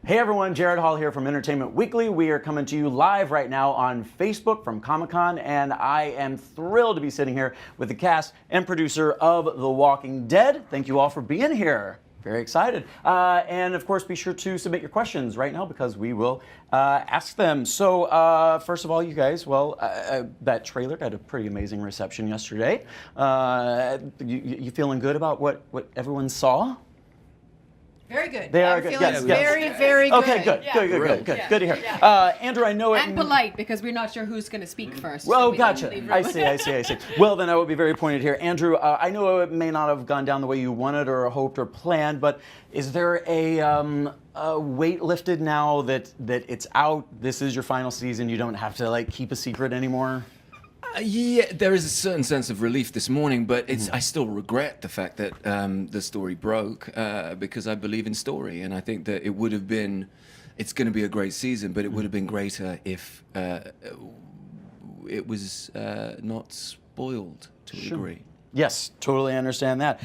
Hey everyone, Jared Hall here from Entertainment Weekly. We are coming to you live right now on Facebook from Comic-Con, and I am thrilled to be sitting here with the cast and producer of The Walking Dead. Thank you all for being here. Very excited. And of course, be sure to submit your questions right now because we will ask them. So first of all, you guys, well, that trailer got a pretty amazing reception yesterday. You feeling good about what everyone saw? Very good. They are I'm good. feeling Yes, very, yes. very good. Okay, good, Yeah. good Yeah. to hear. Yeah. Andrew, I know it. And polite, because we're not sure who's going to speak first. Well, so we don't gotcha. leave room. I see. Well, then I will be very pointed here. Andrew, I know it may not have gone down the way you wanted or hoped or planned, but is there a weight lifted now that it's out? This is your final season. You don't have to keep a secret anymore. Yeah, there is a certain sense of relief this morning, but I still regret the fact that the story broke because I believe in story, and I think that it's going to be a great season, but it would have been greater if it was not spoiled to a degree. Yes, totally understand that.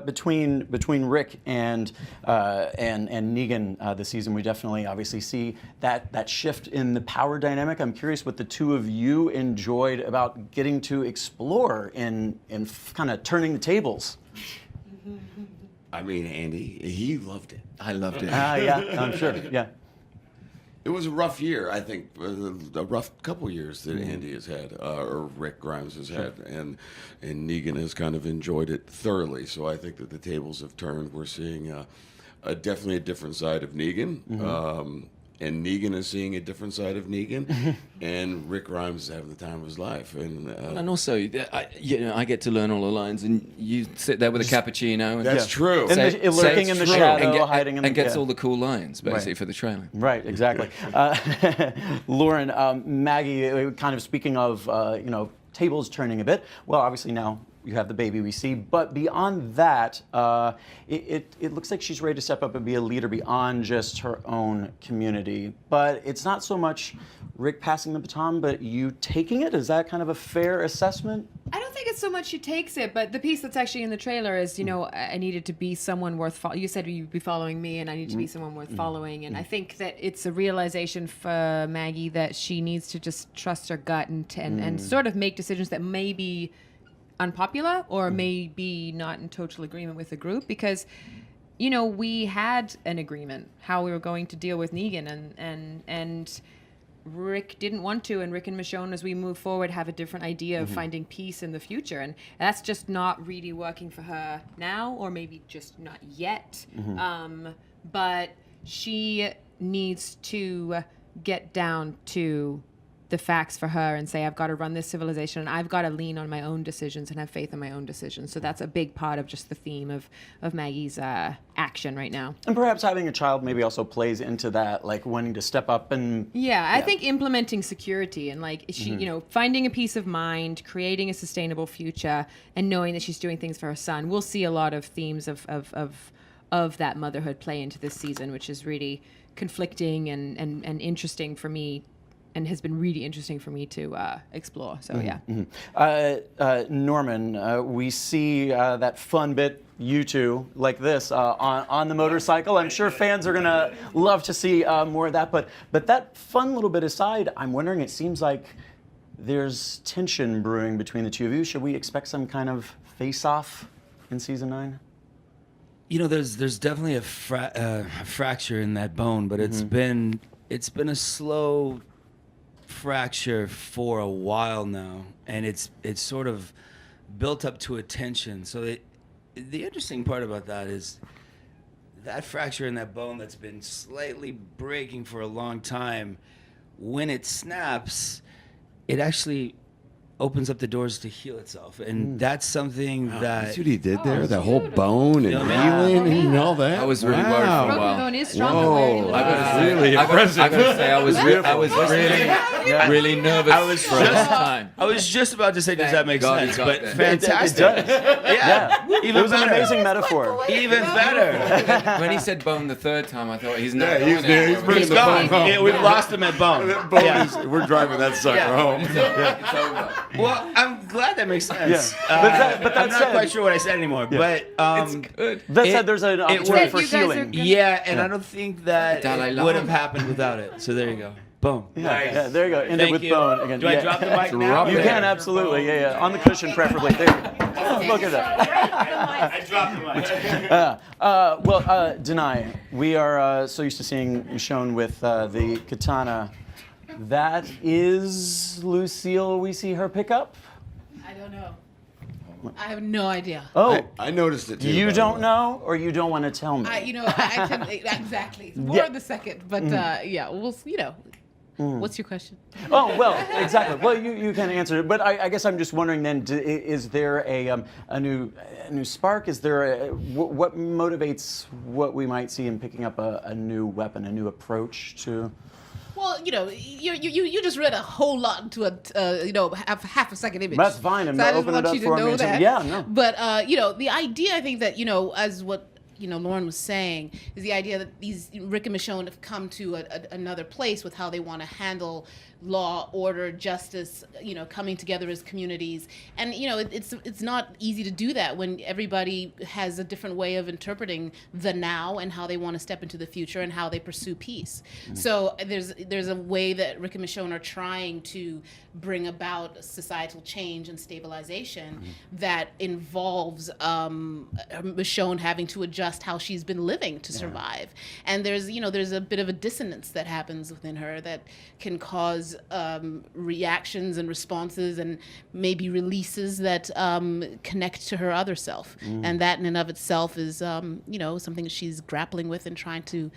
Between Rick and Negan this season, we definitely obviously see that shift in the power dynamic. I'm curious what the two of you enjoyed about getting to explore in kind of turning the tables. I mean, Andy, he loved it. I loved it. Yeah, I'm sure. Yeah. It was a rough year, I think, a rough couple years that Andy has had, or Rick Grimes has had, and Negan has kind of enjoyed it thoroughly. So I think that the tables have turned. We're seeing definitely a different side of Negan, and Negan is seeing a different side of Negan, and Rick Grimes is having the time of his life. And also, I get to learn all the lines, and you sit there with a cappuccino. And That's true. And lurking in the shadow, hiding in the... And gets all the cool lines, basically, for the trailer. Right, exactly. Lauren, Maggie, kind of speaking of, tables turning a bit, well, obviously now you have the baby we see, but beyond that, it looks like she's ready to step up and be a leader beyond just her own community. But it's not so much Rick passing the baton, but you taking it? Is that kind of a fair assessment? I don't think it's so much she takes it, but the piece that's actually in the trailer is, I needed to be someone worth following. You said you'd be following me, and I need to be someone worth following. And I think that it's a realization for Maggie that she needs to just trust her gut and sort of make decisions that may be unpopular or maybe not in total agreement with the group, because we had an agreement how we were going to deal with Negan, and Rick didn't want to, and Rick and Michonne, as we move forward, have a different idea of finding peace in the future, and that's just not really working for her now, or maybe just not yet. But she needs to get down to the facts for her and say, I've got to run this civilization, and I've got to lean on my own decisions and have faith in my own decisions. So that's a big part of just the theme of Maggie's action right now. And perhaps having a child maybe also plays into that, like wanting to step up and... Yeah, I think implementing security and she, finding a peace of mind, creating a sustainable future, and knowing that she's doing things for her son. We'll see a lot of themes of that motherhood play into this season, which is really conflicting and interesting for me, and has been really interesting for me to explore. So, yeah. Norman, we see that fun bit, you two, like this, on the motorcycle. I'm sure fans are going to love to see more of that. But that fun little bit aside, I'm wondering, it seems like there's tension brewing between the two of you. Should we expect some kind of face-off in Season 9? There's definitely a fracture in that bone, but it's been a slow fracture for a while now, and it's sort of built up to a tension. So the interesting part about that is that fracture in that bone that's been slightly breaking for a long time, when it snaps, it actually opens up the doors to heal itself, and that's something that... That's what he did there? That whole bone and Yeah. healing and all that? I was really worried for a Broken while. bone is stronger. Whoa, Really impressive. I gotta say, I was really nervous for a long time. I was just about to say, does that make God sense? he got But there. fantastic. It does. Yeah. It was an amazing metaphor. Even better. When he said bone the third time, I thought he's not Yeah, going he's there. He's anywhere. bringing He's the gone. bone home. Yeah, we've lost him at bone. That bone is, we're driving that sucker home. It's over. Well, I'm glad that makes sense. Yeah. But that I'm not said- quite sure what I said anymore. But It's good. That It- said, there's an it opportunity works. for You guys are healing. good. yeah, and I don't think that Dalai it Lama. would have happened without it. So there you go. Boom. Yeah, there you go. End it Thank with you. bone again. Do I drop the mic now? Drop You it. can absolutely. Yeah. On the cushion, preferably. There you go. Look at that. I dropped the mic. Well, Denai, we are so used to seeing you shown with the katana. That is Lucille. We see her pick up. I don't know. I have no idea. Oh, I noticed it too. you by the don't way. know, or you don't want to tell me. I can exactly. It's more Yeah. of the second, but yeah, we'll What's your question? Oh well, exactly. Well, you can answer it, but I guess I'm just wondering then: is there a new spark? Is there what motivates what we might see in picking up a new weapon, a new approach to? Well, you just read a whole lot into a half a second image. That's fine. I'm So I just open it want up you to for me. know that. Yeah, no. But the idea, I think that as what Lauren was saying, is the idea that these Rick and Michonne have come to another place with how they want to handle law, order, justice, coming together as communities. And, it's not easy to do that when everybody has a different way of interpreting the now and how they want to step into the future and how they pursue peace. So there's a way that Rick and Michonne are trying to bring about societal change and stabilization that involves Michonne having to adjust how she's been living to survive. And there's a bit of a dissonance that happens within her that can cause reactions and responses and maybe releases that connect to her other self. And that in and of itself is something that she's grappling with and trying to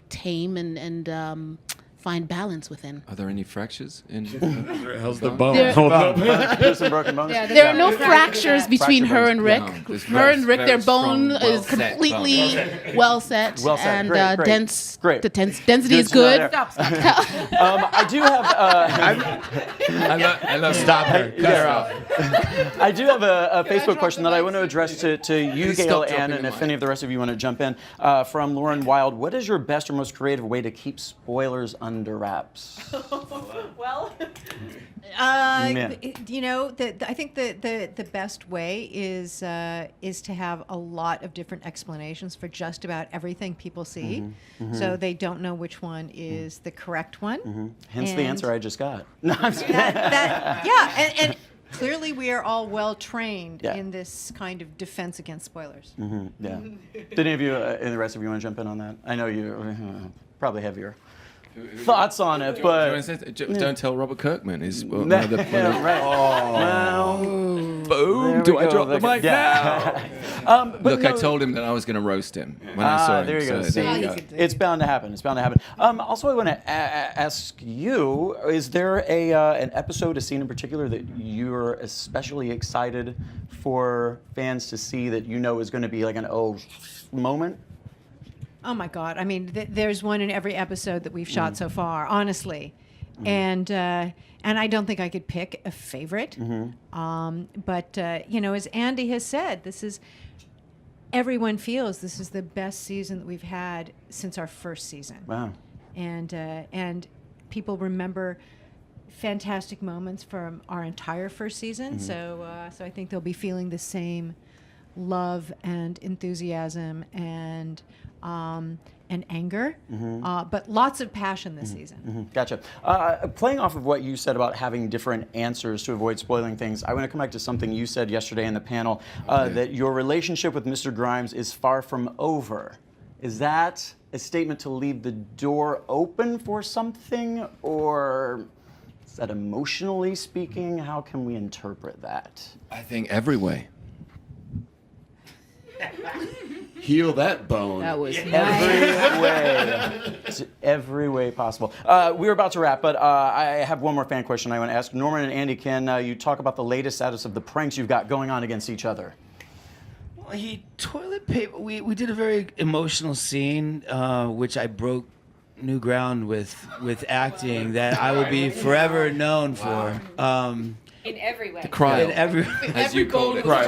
tame and find balance within. Are there any fractures in? How's the bone? bone? Hold up. There's some broken bones. Yeah, There are no fractures between Fracture her and Rick. No, there's Her and Rick, very their strong, bone is well-set completely well set, Well set. and Great, great. dense. Great. The density is to know good. there. Stop. I do have. I love Stop her. Cut her off. I do have a Facebook question that I want to address to you, Please Gail, stop dropping and the if mic. any of the rest of you want to jump in. From Lauren Wild, what is your best or most creative way to keep spoilers under wraps? Well, Yeah. I think the best way is to have a lot of different explanations for just about everything people see, so they don't know which one is the correct one. Hence the And answer I just got. No, I'm just kidding. and clearly we are all well trained Yeah. in this kind of defense against spoilers. Yeah. Did any of you, and the rest of you, want to jump in on that? I know you probably have your thoughts on it, but. Don't tell Robert Kirkman is one Yeah, of the. right. Well, Boom! there Do we I go. drop the Look- mic now? But Look, I no- told him that I was going to roast him when I saw him. there you go. so See, there you go. it's bound to happen. It's bound to happen. Also, I want to ask you: is there an episode, a scene in particular that you're especially excited for fans to see that is going to be like an moment? Oh my God! I mean, there's one in every episode that we've shot so far, honestly, and I don't think I could pick a favorite. But as Andy has said, everyone feels this is the best season that we've had since our first season. Wow. And people remember fantastic moments from our entire first season. So I think they'll be feeling the same love and enthusiasm and anger, but lots of passion this season. Gotcha. Playing off of what you said about having different answers to avoid spoiling things, I want to come back to something you said yesterday in the panel, that your relationship with Mr. Grimes is far from over. Is that a statement to leave the door open for something, or is that emotionally speaking? How can we interpret that? I think every way. Heal that bone. That was Every way. It's every way possible. We're about to wrap, but I have one more fan question I want to ask. Norman and Andy, can you talk about the latest status of the pranks you've got going on against each other? Well, he toilet paper. We did a very emotional scene, which I broke new ground with acting that I will be forever known for. In every way. Cryo, In every. as you called it. Right.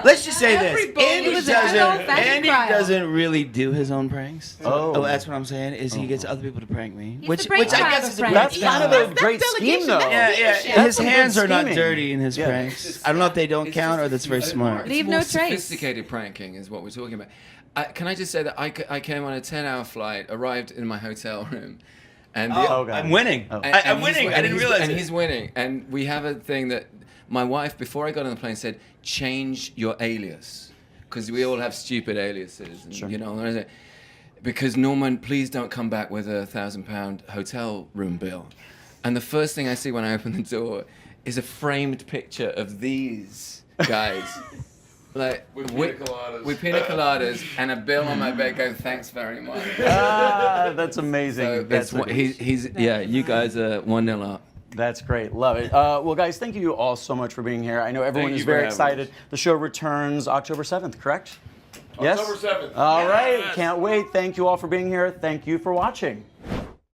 Let's just say Every this: bone Andy was a good old-fashioned Andy cryo. doesn't really do his own pranks. Oh. That's what I'm saying. Is he gets other people to prank me, He's which the brainchild I guess of is a pranks. That's great kind of talent. a great scheme, though. Yeah, yeah. That's His some good hands are not scheming. dirty in his Yeah. pranks. I don't know if they don't It's count just- or that's very smart. Leave It's more no trace. Sophisticated pranking is what we're talking about. Can I just say that I came on a 10-hour flight, arrived in my hotel room, and the, Oh, God. I'm winning. Oh. and I'm he's- winning. I and didn't he's- realize And it. he's winning. And we have a thing that my wife, before I got on the plane, said, change your alias. Because we all have stupid aliases. And, you know, because Norman, please don't come back with a £1,000 hotel room bill. And the first thing I see when I open the door is a framed picture of these guys. Like With pina coladas. with pina coladas and a bill on my bed going, thanks very much. That's amazing. So That's, he's yeah, you guys are 1-0 up. that's great. Love it. Well, guys, thank you all so much for being here. I know everyone Thank is you for very having excited. us. The show returns October 7th, correct? Yes? October 7th. All right. Yes. Can't wait. Thank you all for being here. Thank you for watching.